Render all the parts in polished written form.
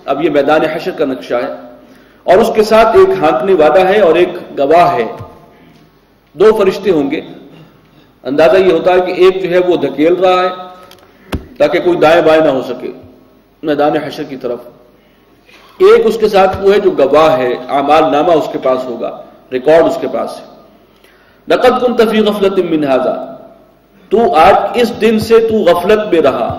اب یہ میدان حشر کا نقشہ ہے، اور اس کے ساتھ ایک ہانکنے والا ہے اور ایک گواہ ہے، دو فرشتے ہوں گے۔ اندازہ یہ ہوتا ہے کہ ایک جو ہے وہ دھکیل رہا ہے تاکہ کوئی دائیں بائیں نہ ہو سکے میدان حشر کی طرف، ایک اس کے ساتھ وہ ہے جو گواہ ہے، اعمال نامہ اس کے پاس ہوگا، ریکارڈ اس کے پاس ہے۔ لقد كنت في غفلة من هذا، تو آج اس دن سے تو غفلت میں رہا۔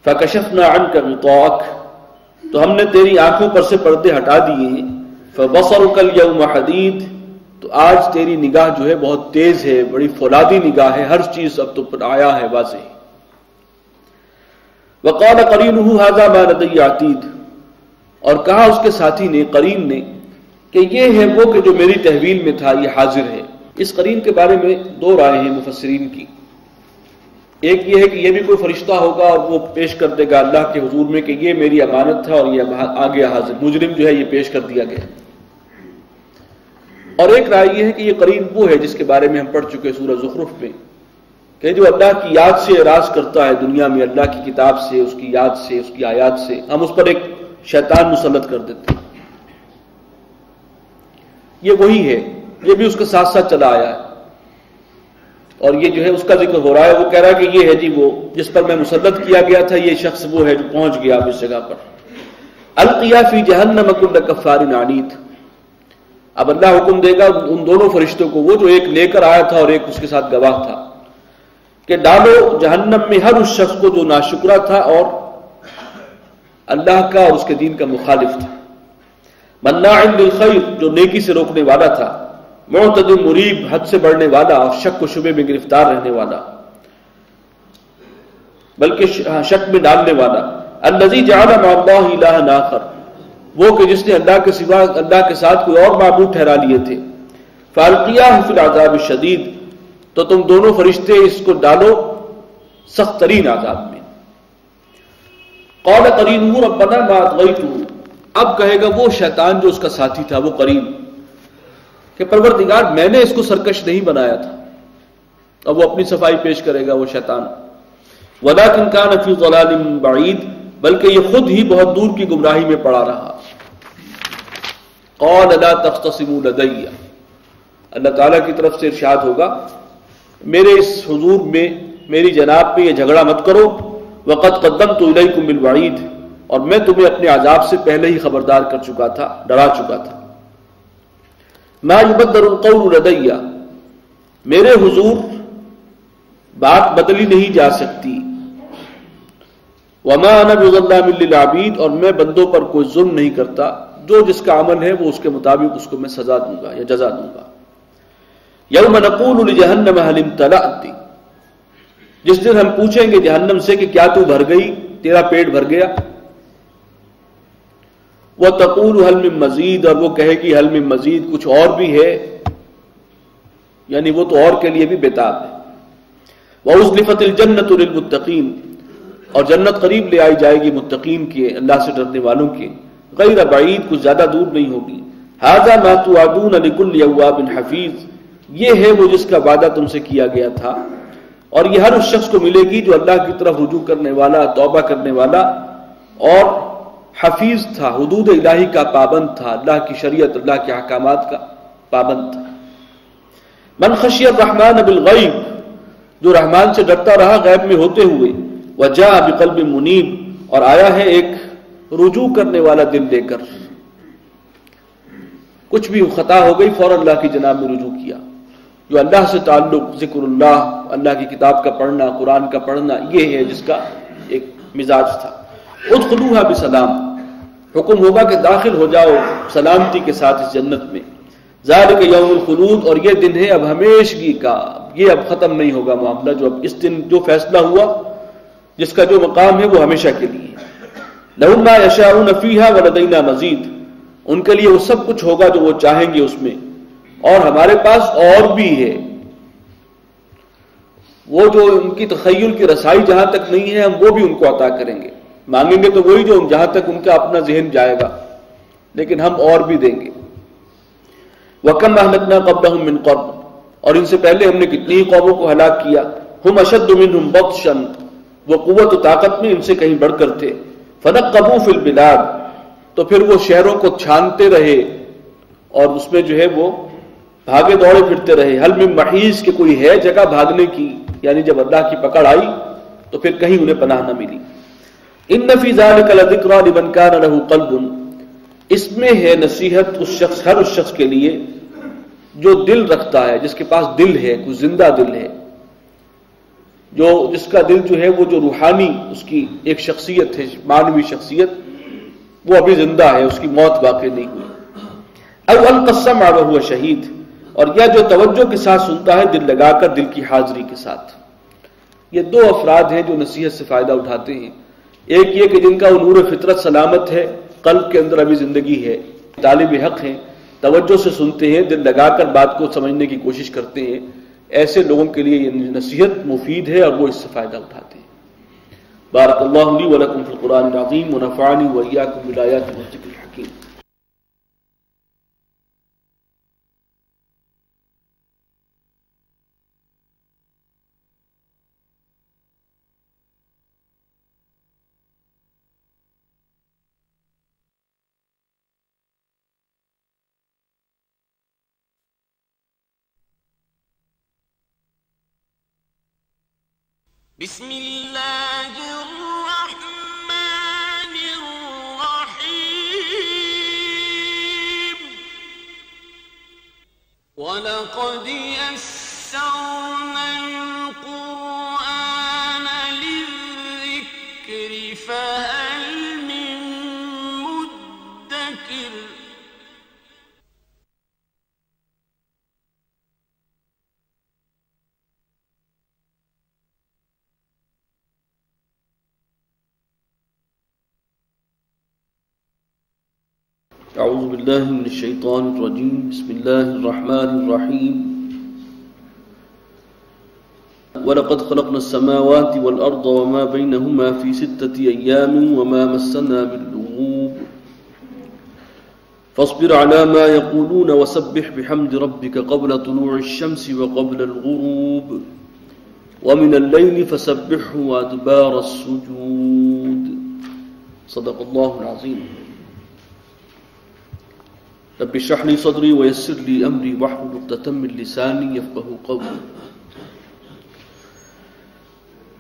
فكشفنا عنك غطاءك، تو ہم نے تیری آنکھوں پر سے پردے ہٹا دیے۔ فبصرك اليوم حديد، تو آج تیری نگاہ جو ہے بہت تیز ہے، بڑی فولادی نگاہ ہے، ہر چیز اب تو پر آیا ہے واضح۔ وقال قرینہ ھذا ما لدی عتید، اور کہا اس کے ساتھی نے، قرین نے، کہ یہ ہے وہ کہ جو میری تحویل میں تھا، یہ حاضر ہے۔ اس قرین کے بارے میں دو رائے ہیں مفسرین کی، ایک یہ ہے کہ یہ بھی کوئی فرشتہ ہوگا اور وہ پیش کر دے گا اللہ کے حضور میں کہ یہ میری امانت تھا اور یہ آ گیا حاضر، مجرم جو ہے یہ پیش کر دیا گیا۔ اور ایک رائے یہ ہے کہ یہ قرین وہ ہے جس کے بارے میں ہم پڑھ چکے سورہ زخرف میں، کہ جو اللہ کی یاد سے اعراض کرتا ہے دنیا میں، اللہ کی کتاب سے، اس کی یاد سے، اس کی آیات سے، ہم اس پر ایک شیطان مسلط کر دیتے ہیں۔ یہ وہی ہے، یہ بھی اس کے ساتھ ساتھ چلا آیا ہے، اور یہ جو ہے اس کا ذکر ہو رہا ہے، وہ کہہ رہا ہے کہ یہ ہے جی وہ جس پر میں مسلط کیا گیا تھا، یہ شخص وہ ہے جو پہنچ گیا اب اس جگہ پر۔ القیا فی جہنم کل کفار عنید، اب اللہ حکم دے گا ان دونوں فرشتوں کو، وہ جو ایک لے کر آیا تھا اور ایک اس کے ساتھ گواہ تھا، کہ ڈالو جہنم میں ہر اس شخص کو جو ناشکرا تھا اور اللہ کا اور اس کے دین کا مخالف تھا، مناع للخیر، جو نیکی سے روکنے والا تھا، معتد مریب، حد سے بڑھنے والا اور شک و شبے میں گرفتار رہنے والا، بلکہ شک میں ڈالنے والا، الذی جعل مع اللہ الہا آخر، وہ کہ جس نے اللہ کے سوا اللہ کے ساتھ کوئی اور معبود ٹھہرا لیے تھے، فالقیاہ فی العذاب الشدید، تو تم دونوں فرشتے اس کو ڈالو سخت ترین عذاب میں۔ قال قرینہ ربنا ما اطغیتہ، اب کہے گا وہ شیطان جو اس کا ساتھی تھا، وہ قرین، کہ پروردگار میں نے اس کو سرکش نہیں بنایا تھا، اب وہ اپنی صفائی پیش کرے گا وہ شیطان، ولکن کان فی ضلال بعید، بلکہ یہ خود ہی بہت دور کی گمراہی میں پڑا رہا۔ قال لا تختصموا لدی، اللہ تعالیٰ کی طرف سے ارشاد ہوگا میرے اس حضور میں، میری جناب پہ یہ جھگڑا مت کرو، وقد قدمت الیکم بالوعید، اور میں تمہیں اپنے عذاب سے پہلے ہی خبردار کر چکا تھا، ڈرا چکا تھا۔ ما یبدل القول لدی، میرے حضور بات بدلی نہیں جا سکتی، وما انا بظلام للعبید، اور میں بندوں پر کوئی ظلم نہیں کرتا، جو جس کا عمل ہے وہ اس کے مطابق اس کو میں سزا دوں گا یا جزا دوں گا۔ یوم نقول لجہنم هل امتلأت، جس دن ہم پوچھیں گے جہنم سے کہ کیا تو بھر گئی، تیرا پیٹ بھر گیا، وتقول هل من مزید، اور وہ کہے گی هل من مزید، کچھ اور بھی ہے، یعنی وہ تو اور کے لیے بھی بےتاب ہے۔ وَأُزْلِفَتِ الْجَنَّةُ لِلْمُتَّقِينَ، اور جنت قریب لے آئی جائے گی متقین کے، اللہ سے ڈرنے والوں کے، غیر بعید، کچھ زیادہ دور نہیں ہوگی۔ هَذَا مَا تُوعَدُونَ لِكُلِّ أَوَّابٍ حَفِيظٍ، یہ ہے وہ جس کا وعدہ تم سے کیا گیا تھا، اور یہ ہر اس شخص کو ملے گی جو اللہ کی طرف رجوع کرنے والا، توبہ کرنے والا اور حفیظ تھا، حدود الہی کا پابند تھا، اللہ کی شریعت، اللہ کے احکامات کا پابند تھا۔ من خشی الرحمن بالغیب، جو رحمان سے ڈرتا رہا غیب میں ہوتے ہوئے، وجاء بقلب منیب، اور آیا ہے ایک رجوع کرنے والا دل لے کر، کچھ بھی خطا ہو گئی فوراً اللہ کی جناب میں رجوع کیا، جو اللہ سے تعلق، ذکر اللہ، اللہ کی کتاب کا پڑھنا، قرآن کا پڑھنا، یہ ہے جس کا ایک مزاج تھا۔ ادخلوها بسلام، حکم ہوگا کہ داخل ہو جاؤ سلامتی کے ساتھ اس جنت میں۔ ذالک یوم الخلود، اور یہ دن ہے اب ہمیشگی کا، یہ اب ختم نہیں ہوگا معاملہ، جو اب اس دن جو فیصلہ ہوا، جس کا جو مقام ہے وہ ہمیشہ کے لیے۔ لہم ما یشاءون فیہا ولدینا مزید، ان کے لیے وہ سب کچھ ہوگا جو وہ چاہیں گے اس میں، اور ہمارے پاس اور بھی ہے۔ وہ جو ان کی تخیل کی رسائی جہاں تک نہیں ہے، ہم وہ بھی ان کو عطا کریں گے، مانگیں گے تو وہی جو جہاں تک ان کا اپنا ذہن جائے گا، لیکن ہم اور بھی دیں گے۔ وَكَمْ أَهْلَكْنَا قَبْلَهُم مِّن قَرْنٍ، اور ان سے پہلے ہم نے کتنی ہی قوموں کو ہلاک کیا، ہم اشد منہم بطشا، وہ قوت و طاقت میں ان سے کہیں بڑھ کر تھے، فنقبوا فی البلاد، تو پھر وہ شہروں کو چھانتے رہے اور اس میں جو ہے وہ بھاگے دوڑے پھرتے رہے. حل من محیص، کہ کوئی ہے جگہ بھاگنے کی، یعنی جب اللہ کی پکڑ آئی تو پھر کہیں انہیں پناہ نہ ملی. ان فی ذلک لذکریٰ لمن کان لہ قلب، اس میں ہے نصیحت ہر اس شخص کے لیے جو دل رکھتا ہے، جس کے پاس دل ہے، کوئی زندہ دل ہے، جس کا دل جو ہے وہ جو روحانی اس کی ایک شخصیت ہے، معنوی شخصیت، وہ ابھی زندہ ہے، اس کی موت واقع نہیں ہوئی. او القى السمع وهو شہید، اور یا جو توجہ کے ساتھ سنتا ہے دل لگا کر، دل کی حاضری کے ساتھ. یہ دو افراد ہیں جو نصیحت سے فائدہ اٹھاتے ہیں. ایک یہ کہ جن کا نور فطرت سلامت ہے، قلب کے اندر ابھی زندگی ہے، طالب حق ہیں، توجہ سے سنتے ہیں، دل لگا کر بات کو سمجھنے کی کوشش کرتے ہیں. ایسے لوگوں کے لیے یہ نصیحت مفید ہے اور وہ اس سے فائدہ اٹھاتے ہیں. بارک اللہ لی ولکم فی القرآن العظیم ونفعنی وإیاکم بالآیات والذکر الحکیم. بسم اللہ الرحمن الرحیم وَلَقَدْ يَسَّرْنَا الْقُرْآنَ لِلذِّكْرِ فَهَلْ مِن مُّدَّكِرٍ. اعوذ باللہ من الشیطان الرجیم. بسم اللہ الرحمن الرحیم. وَلَقَدْ خَلَقْنَا السَّمَاوَاتِ وَالْأَرْضَ وَمَا بَيْنَهُمَا فِي سِتَّةِ أَيَّامٍ وَمَا مَسَّنَا مِن لُغُوبٍ فَاصْبِرْ عَلَى مَا يَقُولُونَ وَسَبِّحْ بِحَمْدِ رَبِّكَ قَبْلَ طُلُوعِ الشَّمْسِ وَقَبْلَ الْغُرُوبِ وَمِنَ اللَّيْلِ فَسَبِّحْهُ وَأَدْبَارَ السُّجُودِ. صدق اللہ العظیم. رب اشرح لي صدري ويسر لي امري واحلل عقدة من لساني يفقهوا قولي.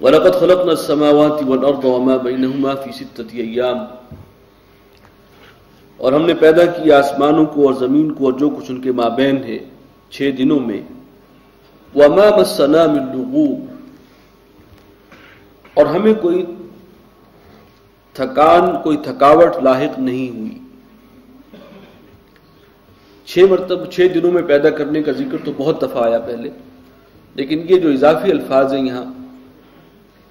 ولقد خلقنا السماوات والارض وما بينهما في 6 ايام، اور ہم نے پیدا کیا آسمانوں کو اور زمین کو اور جو کچھ ان کے مابین ہے 6 دنوں میں. وما مسنا من لغوب، اور ہمیں کوئی تھکاوٹ لاحق نہیں ہوئی. 6 دنوں میں پیدا کرنے کا ذکر تو بہت دفعہ آیا پہلے، لیکن یہ جو اضافی الفاظ ہیں یہاں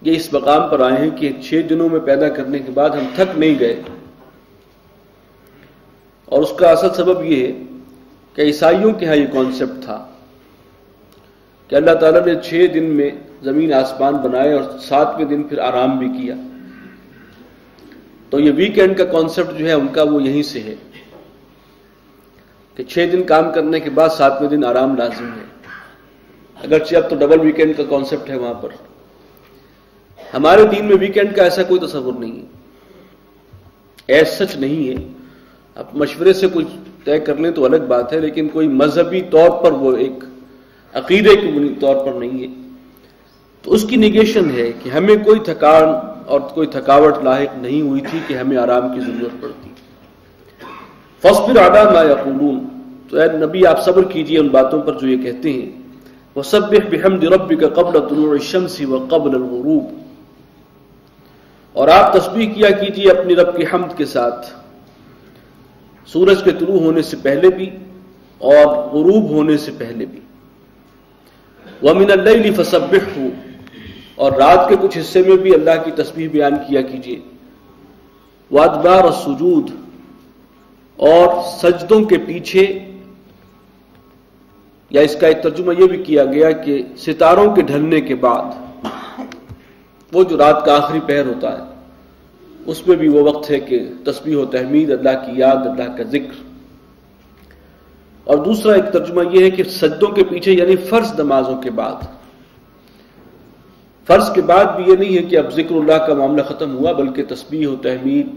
یہ اس مقام پر آئے ہیں کہ 6 دنوں میں پیدا کرنے کے بعد ہم تھک نہیں گئے. اور اس کا اصل سبب یہ ہے کہ عیسائیوں کے ہاں یہ کانسیپٹ تھا کہ اللہ تعالیٰ نے 6 دن میں زمین آسمان بنائے اور 7ویں دن پھر آرام بھی کیا. تو یہ ویکینڈ کا کانسیپٹ جو ہے ان کا وہ یہیں سے ہے کہ 6 دن کام کرنے کے بعد 7ویں دن آرام لازم ہے. اگرچہ اب تو ڈبل ویکینڈ کا کانسیپٹ ہے وہاں پر. ہمارے دین میں ویکینڈ کا ایسا کوئی تصور نہیں ہے، ایسا سچ نہیں ہے. اب مشورے سے کچھ طے کر لیں تو الگ بات ہے، لیکن کوئی مذہبی طور پر وہ ایک عقیدے کے طور پر نہیں ہے. تو اس کی نیگیشن ہے کہ ہمیں کوئی تھکان اور کوئی تھکاوٹ لاحق نہیں ہوئی تھی کہ ہمیں آرام کی ضرورت پڑتی. فاصبر علی ما یقولون، تو اے نبی آپ صبر کیجئے ان باتوں پر جو یہ کہتے ہیں. وسبح بحمد ربک قبل طلوع الشمس وقبل الغروب، اور آپ تسبیح کیا کیجئے اپنی رب کی حمد کے ساتھ سورج کے طلوع ہونے سے پہلے بھی اور غروب ہونے سے پہلے بھی. ومن اللیل فسبحہ، اور رات کے کچھ حصے میں بھی اللہ کی تسبیح بیان کیا کیجئے. وادبار السجود، اور سجدوں کے پیچھے، یا اس کا ایک ترجمہ یہ بھی کیا گیا کہ ستاروں کے ڈھلنے کے بعد، وہ جو رات کا آخری پہر ہوتا ہے اس میں بھی وہ وقت ہے کہ تسبیح و تحمید، اللہ کی یاد، اللہ کا ذکر. اور دوسرا ایک ترجمہ یہ ہے کہ سجدوں کے پیچھے یعنی فرض نمازوں کے بعد. فرض کے بعد بھی یہ نہیں ہے کہ اب ذکر اللہ کا معاملہ ختم ہوا، بلکہ تسبیح و تحمید